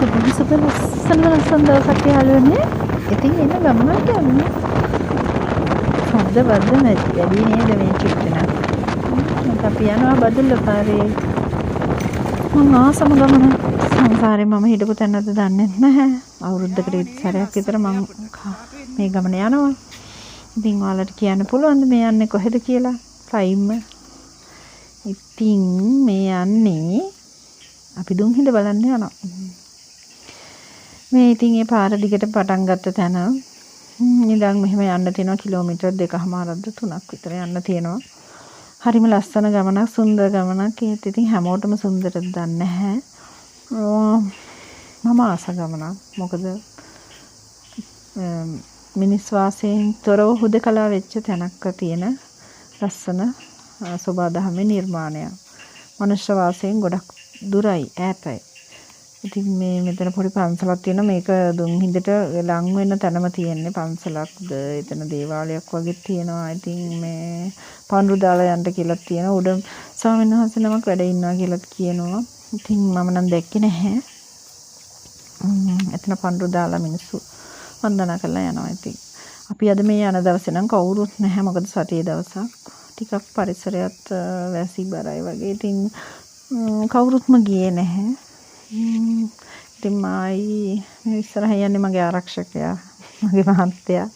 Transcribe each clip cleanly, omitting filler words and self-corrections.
සුබ ලස්සන දවසක් යාළුවනේ. ඉතින් එන්න ගමනක් යන්නේ. සද්ද වද්ද වැඩි නේද මේ චුට්ටන. අපි යනවා බදුල්ල පාරේ. මම ආසම ගමන සංසාරේ මම හිටපු තැනද දන්නේ නැහැ. අවුරුද්දකට සැරයක් විතර මම මේ ගමන යනවා. ඉතින් ඔයාලට කියන්න පුළුවන්ද මේ යන්නේ කොහෙද කියලා? ෆයිම්ම. ඉතින් මේ යන්නේ අපි දුම්හිඳ බලන්න යනවා. මේ ඉතින් ඒ පාර දිගට පටන් ගත්ත තැන ඉඳන් මෙහෙම යන්න තියෙනවා කිලෝමීටර් 2.5ක්ද 3ක් විතර යන්න තියෙනවා. හරිම ලස්සන ගමනක්, සුන්දර ගමනක්. ඒත් ඉතින් හැමෝටම සුන්දරද දන්නේ නැහැ. මම ආස ගමනක්. මොකද මිනිස් වාසයෙන් තොරව හුදකලා වෙච්ච තැනක තියෙන ලස්සන සෝබාදහමේ නිර්මාණයක්. මනුෂ්‍ය වාසයෙන් ගොඩක් දුරයි, ඈතයි. ඉතින් මේ මෙතන පොඩි පන්සලක් තියෙනවා. මේක දුම්හිඳට ලං වෙන තැනම තියෙන්නේ පන්සලක්ද. එතන දේවාලයක් වගේ තියෙනවා. ඉතින් මේ පඳුරු දාලා යන්න කියලා තියෙනවා. උඩ ස්වාමීන් වහන්සේ නමක් වැඩ ඉන්නවා කියලා කියනවා. ඉතින් මම නම් දැක්කේ නැහැ. එතන පඳුරු දාලා මිනිස්සු වන්දනා කරලා යනවා. ඉතින් අපි අද මේ යන දවසේ නම් කවුරුත් නැහැ. මොකද සතියේ දවසක්. ටිකක් පරිසරයත් වැසි බරයි වගේ. ඉතින් කවුරුත්ම ගියේ නැහැ. ඉතින් මායි මේ ඉස්සරහ යන්නේ මගේ ආරක්ෂකයා, මගේ මහත්තයා.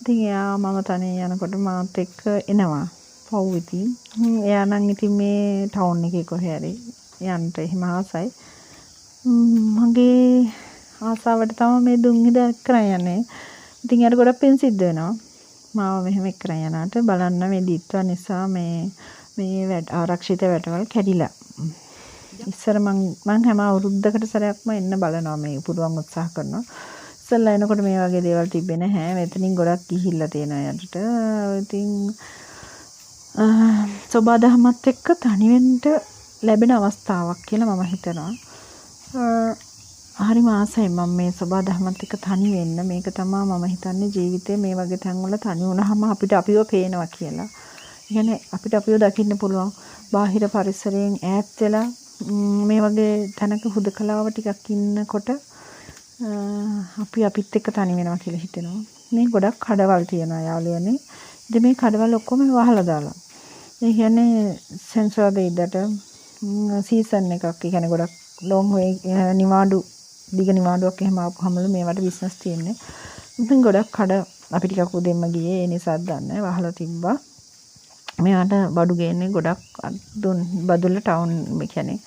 ඉතින් එයා මම තනිය යනකොට මාත් එක්ක එනවා. පව් ඉතින්. එයා නම් ඉතින් මේ ටවුන් එකේ කොහේ හරි යන්න එහෙම ආසයි. මගේ ආසාවට තමයි මේ දුම්හිඳ කරන් යන්නේ. ඉතින් යාර ගොඩක් පින් සිද්ධ වෙනවා. මාව මෙහෙම එක්කරන් යනාට බලන්න මේ දිත්වා නිසා මේ ආරක්ෂිත වැටවල් කැඩිලා. ඉස්සර මං හැම අවුරුද්දකට සැරයක්ම එන්න බලනවා මේ පුරුවන් උත්සාහ කරනවා. ඉස්සෙල්ලා එනකොට මේ වගේ දේවල් තිබ්බේ නැහැ. මෙතනින් ගොඩක් ගිහිල්ලා තියෙනවා යටට. ඉතින් සෝබාදහමත් එක්ක තනිවෙන්න ලැබෙන අවස්ථාවක් කියලා මම හිතනවා. හරිම ආසයි මම මේ සෝබාදහමත් එක්ක තනි වෙන්න. මේක තමයි මම හිතන්නේ ජීවිතේ මේ වගේ තැන්වල තනි වුණාම අපිට අපිව පේනවා කියලා. يعني අපිට අපිව දකින්න පුළුවන්. බාහිර පරිසරයෙන් ඈත් වෙලා මේ වගේ තැනක හුදකලාව ටිකක් ඉන්නකොට අපි අපිත් එක්ක තනි වෙනවා කියලා හිතෙනවා. මේ ගොඩක් කඩවල් තියෙනවා යාළුවනේ. ඉතින් මේ කඩවල් ඔක්කොම වහලා දාලා. ඒ කියන්නේ සෙන්සර් දෙයිදට සීසන් එකක්. ඒ කියන්නේ ගොඩක් ලොන් වේ නිවාඩු දිග නිවාඩුවක් එහෙම ආපුවමලු මේවට බිස්නස් තියෙන්නේ. ඉතින් ගොඩක් කඩ අපි ටිකක් උදෙන්ම ගියේ. ඒ නිසාත් දන්නේ වහලා තිබ්බා. මෙයාට බඩු ගේන්නේ ගොඩක් බදුල්ල ටවුන් කියන්නේ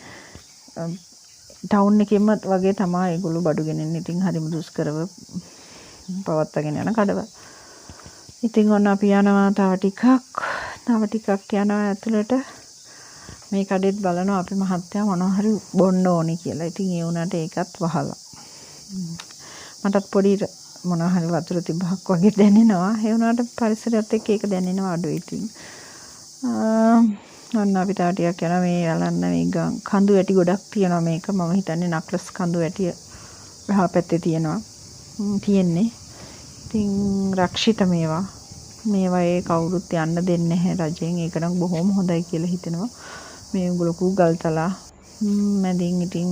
ටවුන් එකෙම වගේ තමයි ඒගොල්ලෝ බඩු ගෙනෙන්නේ. ඉතින් හරිම දුෂ්කරව පවත්වාගෙන යන කඩවල. ඉතින් ඔන්න අපි යනවා තව ටිකක් යනවා ඇතුළට. මේ කඩේත් බලනවා අපි මහත්තයා මොනවා හරි බොන්න ඕනි කියලා. ඉතින් ඒ උනාට ඒකත් වහලා. මටත් පොඩි මොනවා හරි වතුර තිබ්බක් වගේ දැනෙනවා. ඒ උනාට පරිසරයත් එක්ක ඒක දැනෙනවා අඩුයි ඉතින්. ඔන්න අපි තව ටිකක් යනවා. මේ යලන්න මේ කඳු වැටි ගොඩක් තියෙනවා මේක. මම හිතන්නේ නක්ලස් කඳු වැටිය එහා පැත්තේ තියෙන්නේ. ඉතින් රක්ෂිත මේවා ඒ කවුරුත් යන්න දෙන්නේ නැහැ රජෙන්. ඒක නම් බොහොම හොඳයි කියලා හිතෙනවා. මේ ලොකු ගල්තලා මැදින් ඉතින්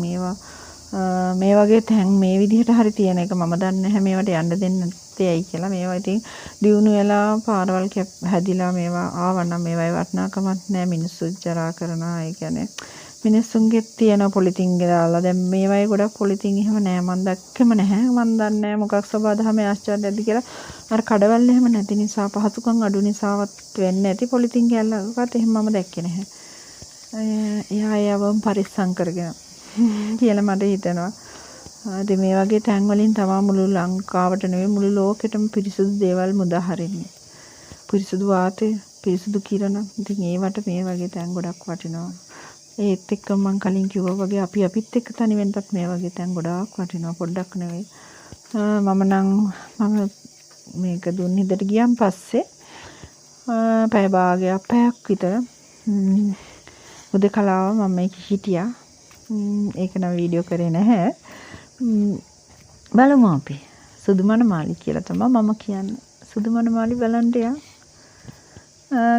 මේ වගේ තැන් මේ විදිහට හරි තියෙන එක මම දන්නේ නැහැ මේවට යන්න දෙන්න තේයි කියලා. මේවා ඉතින් දියුණු වෙලා පාරවල් හැදිලා මේවා ආවනම් මේවයි වටිනාකමක් නැහැ. මිනිස්සු ජරා කරනවා. ඒ කියන්නේ මිනිස්සුන්ගේ තියෙන පොලිතින් දාලා දැන් මේවයි ගොඩක් පොලිතින් එහෙම නැහැ. මම දැක්කෙම නැහැ. මම දන්නේ නැහැ මොකක් සබාදහමේ ආශ්චර්යයක්ද කියලා. අර කඩවල් එහෙම නැති නිසා පහසුකම් අඩු නිසාවත් වෙන්නේ නැති පොලිතින් ගැල්ලකට එහෙම මම දැක්කේ නැහැ. එයාවම පරිස්සම් කරගෙන කියලා මට හිතෙනවා. ඉතින් මේ වගේ තැන් වලින් තමයි මුළු ලංකාවට නෙවෙයි මුළු ලෝකෙටම පිරිසුදු දේවල් මුදා හරින්නේ. පිරිසුදු වාතය, පිරිසුදු කිරණ. ඉතින් ඒවට මේ වගේ තැන් ගොඩක් වටිනවා. ඒත් එක්ක මම කලින් කිව්වා වගේ අපිත් එක්ක තනි වෙන්නත් මේ වගේ තැන් ගොඩාක් වටිනවා. පොඩ්ඩක් නෙවෙයි. මම මේක දුම්හිඳට ගියන් පස්සේ පැය පැයක් විතර උදකලාව මම මේක හිටියා. ඒක නම් වීඩියෝ කරේ නැහැ. බලමු අපි. සුදුමනමාලි කියලා තමයි මම කියන්නේ. සුදුමනමාලි බලන්න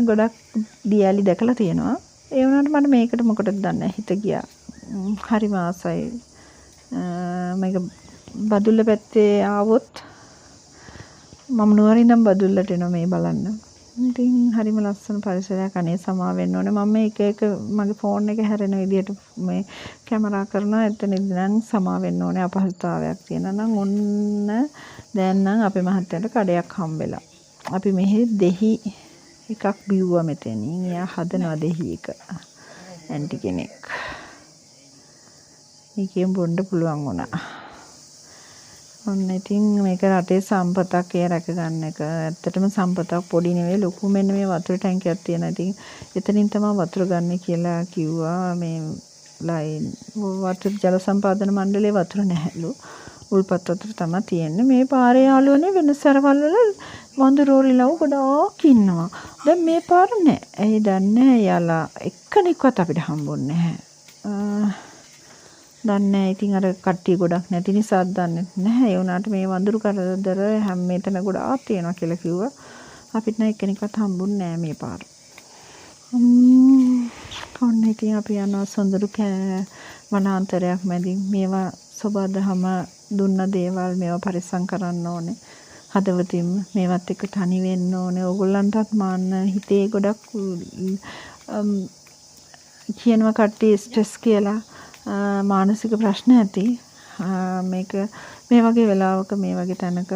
ගොඩක් දියාලි දැකලා තියෙනවා. ඒ වුණාට මට මේකට මොකටද දන්නේ හිත ගියා. හරිම ආසයි. මේක බදුල්ල පැත්තේ ආවොත් මම නුවරින් ඉඳන් බදුල්ලට එනවා මේ බලන්න. ඉතින් හරිම ලස්සන පරිසරයක්. අනේ සමා වෙන්න ඕනේ. මම එක එක මගේ ෆෝන් එක හැරෙන විදියට මේ කැමරා කරනවා. එතනදී නම් සමා වෙන්න ඕනේ. අපහසුතාවයක් තියෙනවා නම් ඔන්න දැන් නම් අපේ මහත්තයාට කඩයක් හම්බෙලා. අපි මෙහි දෙහි එකක් බිව්වා මෙතනින්. එයා හදනවා දෙහි එක. ඇන්ටි කෙනෙක්. මේකෙන් බොන්න පුළුවන් වුණා. ඔන්න ඉතින් මේක රටේ සම්පතක් ඒ රැක ගන්න එක. ඇත්තටම සම්පතක් පොඩි නෙවෙයි ලොකු. මෙන්න මේ වතුර ටැංකියක් තියෙනවා. ඉතින් එතනින් තමයි වතුර ගන්න කියලා කිව්වා. මේ ලයින් වතුර ජල සම්පාදන මණ්ඩලයේ වතුර නැහැලු. උල්පත් වතුර තමයි තියෙන්නේ. මේ පාරේ යාළුවනේ වෙන සරවල් වල වඳුරෝරිලව ගොඩාක් ඉන්නවා. දැන් මේ පාර නෑ. ඇයි දන්නේ යාලා එක්කෙනෙක්වත් අපිට හම්බුන්නේ නැහැ. දන්නේ ඉතින් අර කට්ටිය ගොඩක් නැති නිසා දන්නේ නැහැ. ඒ වුණාට මේ වඳුරු කරදර හැම මෙතන ගොඩාක් තියෙනවා කියලා කිව්වා. අපිට නම් එක්කෙනෙක්වත් හම්බුන්නේ නැහැ මේ පාර. කොන්න ඉතින් අපි යනවා සොඳුරු වනාන්තරයක් මැදින්. මේවා සබදහම දුන්න දේවල් මේවා පරිස්සම් කරන්න ඕනේ. හදවතින්ම මේවත් එක්ක තනි වෙන්න ඕනේ. ඕගොල්ලන්ටත් මාන්න හිතේ ගොඩක් කියනවා කට්ටිය ස්ට්‍රෙස් කියලා. මානසික ප්‍රශ්න ඇති මේක මේ වගේ වෙලාවක මේ වගේ තැනක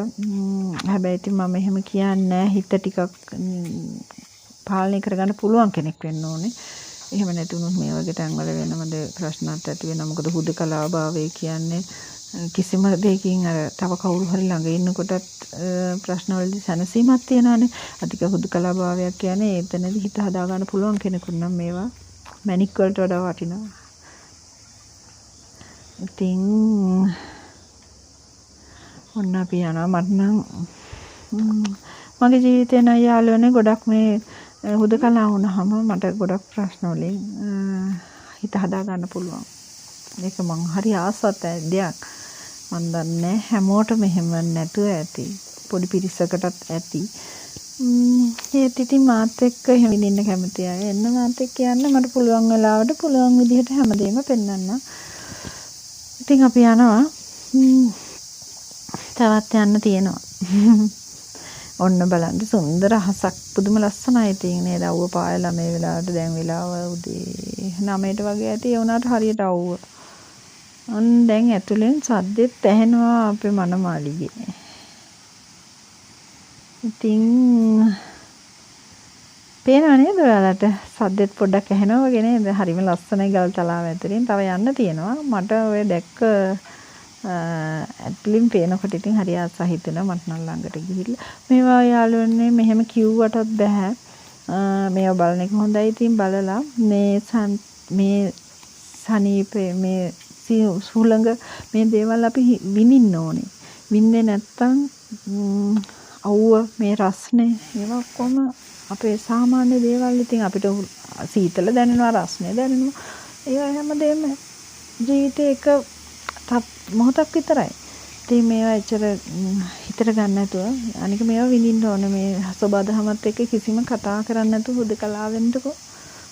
හැබැයි ඉතින් මම එහෙම කියන්නේ හිත ටිකක් පාලනය කරගන්න පුළුවන් කෙනෙක් වෙන්න ඕනේ. එහෙම නැතුනොත් මේ වගේ තැන්වල වෙනමද ප්‍රශ්නත් ඇති වෙනවා. මොකද හුදකලා භාවය කියන්නේ කිසිම දෙයකින් අර තව කවුරු හරි ළඟ ඉන්නකොටත් ප්‍රශ්නවලදී සැනසීමක් තියනවානේ. අධික හුදකලා භාවයක් කියන්නේ එතනදී හිත හදා ගන්න පුළුවන් කෙනෙකුට නම් මේවා මැනික් වලට වඩා වටිනවා. ඉතින් ඔන්න අපි යනවා. මට නම් මගේ ජීවිතේ නම් යාළුවනේ ගොඩක් මේ හුදකලා වුණාම මට ගොඩක් ප්‍රශ්න වලින් හිත හදා ගන්න පුළුවන්. මේක මං හරි ආසත් දෙයක්. මන් දන්නේ හැමෝටම එහෙම නැතුව ඇති. පොඩි පිරිසකටත් ඇති. ඒත් ඉතින් මාත් එක්ක එහෙම ඉන්න කැමති අය එන්න මාත් එක්ක යන්න මට පුළුවන් වෙලාවට පුළුවන් විදිහට හැමදේම පෙන්වන්න. ඉතින් අපි යනවා. තවත් යන්න තියෙනවා. ඔන්න බලන්න සුන්දර අහසක් පුදුම ලස්සනයි තියෙන නේද? අවුව පායලා මේ වෙලාවට දැන් වෙලාව උදේ 9ට වගේ ඇති. ඒ වුණාට හරියට අවුව. අන්න දැන් ඇතුලෙන් සද්දෙත් ඇහෙනවා අපේ මනමාලිගේ. ඉතින් පේනව නේද ඔයාලට? සද්දෙත් පොඩ්ඩක් ඇහෙනවා වගේ නේද? හරිම ලස්සනයි ගල් තලාව ඇතුලින්. තව යන්න තියෙනවා. මට ඔය දැක්ක ඇතුලින් පේනකොට ඉතින් හරි ආසයි හිතෙනවා මට නම් ළඟට ගිහිල්ලා. මේවා යාළුවනේ මෙහෙම කිව්වටත් බෑ. මේවා බලන එක හොඳයි. ඉතින් බලලා මේ සනීපේ මේ සුළඟ මේ දේවල් අපි විඳින්න ඕනේ. විඳින්නේ නැත්තම් අවුව මේ රස්නේ ඒවා කොහොම අපේ සාමාන්‍ය දේවල් ඉතින් අපිට සීතල දැනෙනවා රස්නේ දැනෙනවා. ඒවා හැමදේම ජීවිතේ එක මොහොතක් විතරයි. ඉතින් මේවා එච්චර හිතට ගන්න නැතුව අනික මේවා විඳින්න ඕනේ. මේ සබදහමත් එක්ක කිසිම කතා කරන්නේ නැතුව හුදකලා වෙන්නකෝ.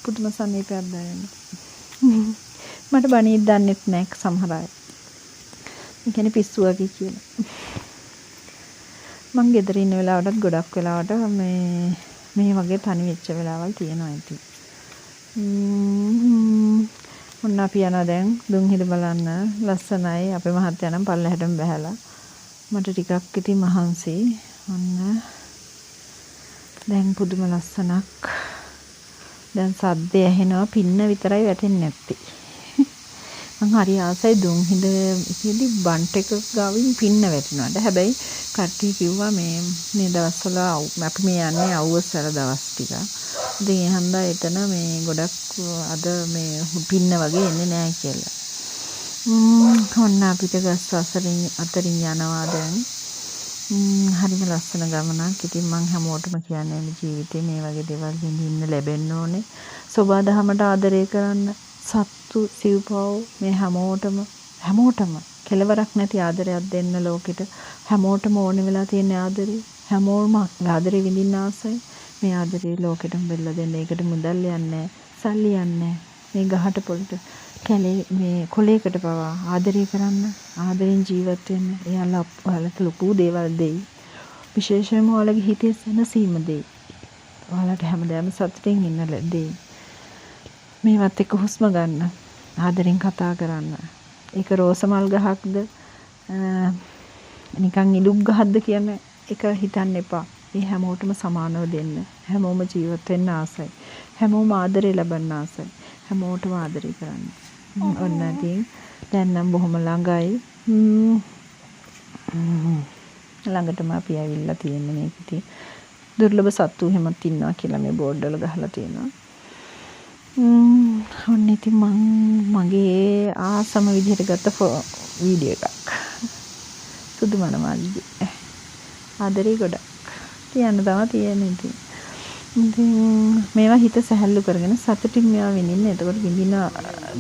පුදුම සනීපයක් දැනෙනවා. මට බණීත් දන්නෙත් නැහැ සමහර අය. ඒ කියන්නේ පිස්සු වගේ කියලා. මං ගෙදර ඉන්න වෙලාවටත් ගොඩක් වෙලාවට මේ වගේ තනි වෙච්ච වෙලාවල් තියෙනවා ඉතින්. ඔන්න අපි යනවා දැන් දුම්හිල බලන්න. ලස්සනයි. අපේ මහත්තයා නම් පල්ලෙහාටම බහැලා. මට ටිකක් ඉතින් මහන්සි. ඔන්න දැන් පුදුම ලස්සනක්. දැන් සද්දේ ඇහෙනවා. පින්න විතරයි වැටෙන්නේ නැත්තේ. මං හරි ආසයි දුම්හිල ඉතින්දි බන්ට් එක ගාවින් පින්න වැටෙනවාට. හැබැයි කට්ටිය කිව්වා මේ දවස්වල අපි මේ යන්නේ අවුස්සර දවස් ටික. ඉතින් ඒ හන්දා එතන මේ ගොඩක් අද මේ පින්න වගේ එන්නේ නැහැ කියලා. ඔන්න අපිට ගස් අතරින් යනවා දැන්. හරිම ලස්සන ගමනක්. ඉතින් මං හැමෝටම කියන්නේ මේ ජීවිතේ මේ වගේ දේවල් විඳින්න ලැබෙන්න ඕනේ. සබදහමට ආදරය කරන්න. සත්තු සිව්පව් මේ හැමෝටම කෙලවරක් නැති ආදරයක් දෙන්න ලෝකෙට. හැමෝටම ඕන වෙලා තියෙන ආදරේ. හැමෝම ආදරේ විඳින්න ආසයි. මේ ආදරේ ලෝකෙටම බෙල්ල දෙන්න. ඒකට මුදල් යන්නේ සල්ලි යන්නේ මේ ගහට පොළට කැලේ මේ කොලේකට පවා ආදරය කරන්න, ආදරෙන් ජීවත් වෙන්න. එයාලා ඔයාලට ලොකු දේවල් දෙයි. විශේෂයෙන්ම ඔයාලගේ හිතේ සැනසීම දෙයි. ඔයාලට හැමදාම සතුටින් ඉන්න දෙයි. මේවත් එක්ක හුස්ම ගන්න, ආදරෙන් කතා කරන්න. ඒක රෝස මල් ගහක්ද නිකන් ඉලුක් ගහක්ද කියන එක හිතන්න එපා. මේ හැමෝටම සමානව දෙන්න. හැමෝම ජීවත් වෙන්න ආසයි. හැමෝම ආදරේ ලබන්න ආසයි. හැමෝටම ආදරේ කරන්න. ඔන්න ඉතින් දැන් නම් බොහොම ළඟයි. ළඟටම අපි ඇවිල්ලා තියෙන්නේ මේක ඉතින් දුර්ලභ සත්තු හැමත් ඉන්නවා කියලා මේ බෝඩ් වල ගහලා තියෙනවා. ඔන්න ඉතින් මගේ ආසම විදිහට ගත්ත වීඩියෝ එකක්. සුදු මනමාලිගේ. ආදරේ ගොඩක්. කියන්න තමයි තියෙන්නේ ඉතින්. ඉතින් මේවා හිත සැහැල්ලු කරගෙන සතුටින් මේවා විඳින්න. එතකොට විඳින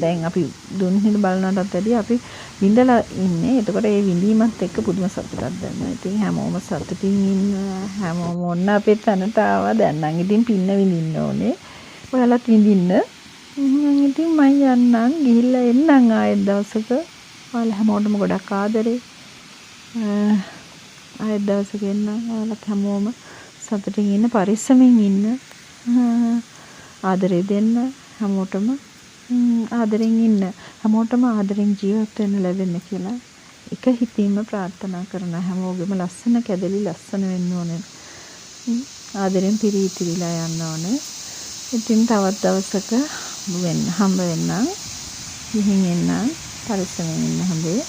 දැන් අපි දුන් හිඳ බලනටත් වැඩිය අපි විඳලා ඉන්නේ. එතකොට ඒ විඳීමත් එක්ක පුදුම සතුටක් දැනෙනවා. ඉතින් හැමෝම සතුටින් ඉන්න. හැමෝම ඔන්න අපේ තැනට ආවා. දැන් නම් ඉතින් පින්න විඳින්න ඕනේ. ඔයාලත් විඳින්න. ඉතින් මම යන්නම් ගිහිල්ලා එන්නම් ආයෙත් දවසක. ඔයාලා හැමෝටම ගොඩක් ආදරේ. ආයෙත් දවසක එන්නම්. ඔයාලත් හැමෝම සතුටින් ඉන්න, පරිස්සමින් ඉන්න. ආදරේ දෙන්න හැමෝටම. ආදරෙන් ඉන්න. හැමෝටම ආදරෙන් ජීවත් වෙන්න ලැබෙන්න කියලා එක හිතින්ම ප්‍රාර්ථනා කරන හැමෝගෙම ලස්සන කැදලි ලස්සන වෙන්න ඕනේ. ආදරෙන් පිරීතිරිලා යන්න ඕනේ. ඉතින් තවත් දවසක හම්බ වෙන්නම්. ගිහින් එන්නම්. පරිස්සමෙන් ඉන්න හොඳේ.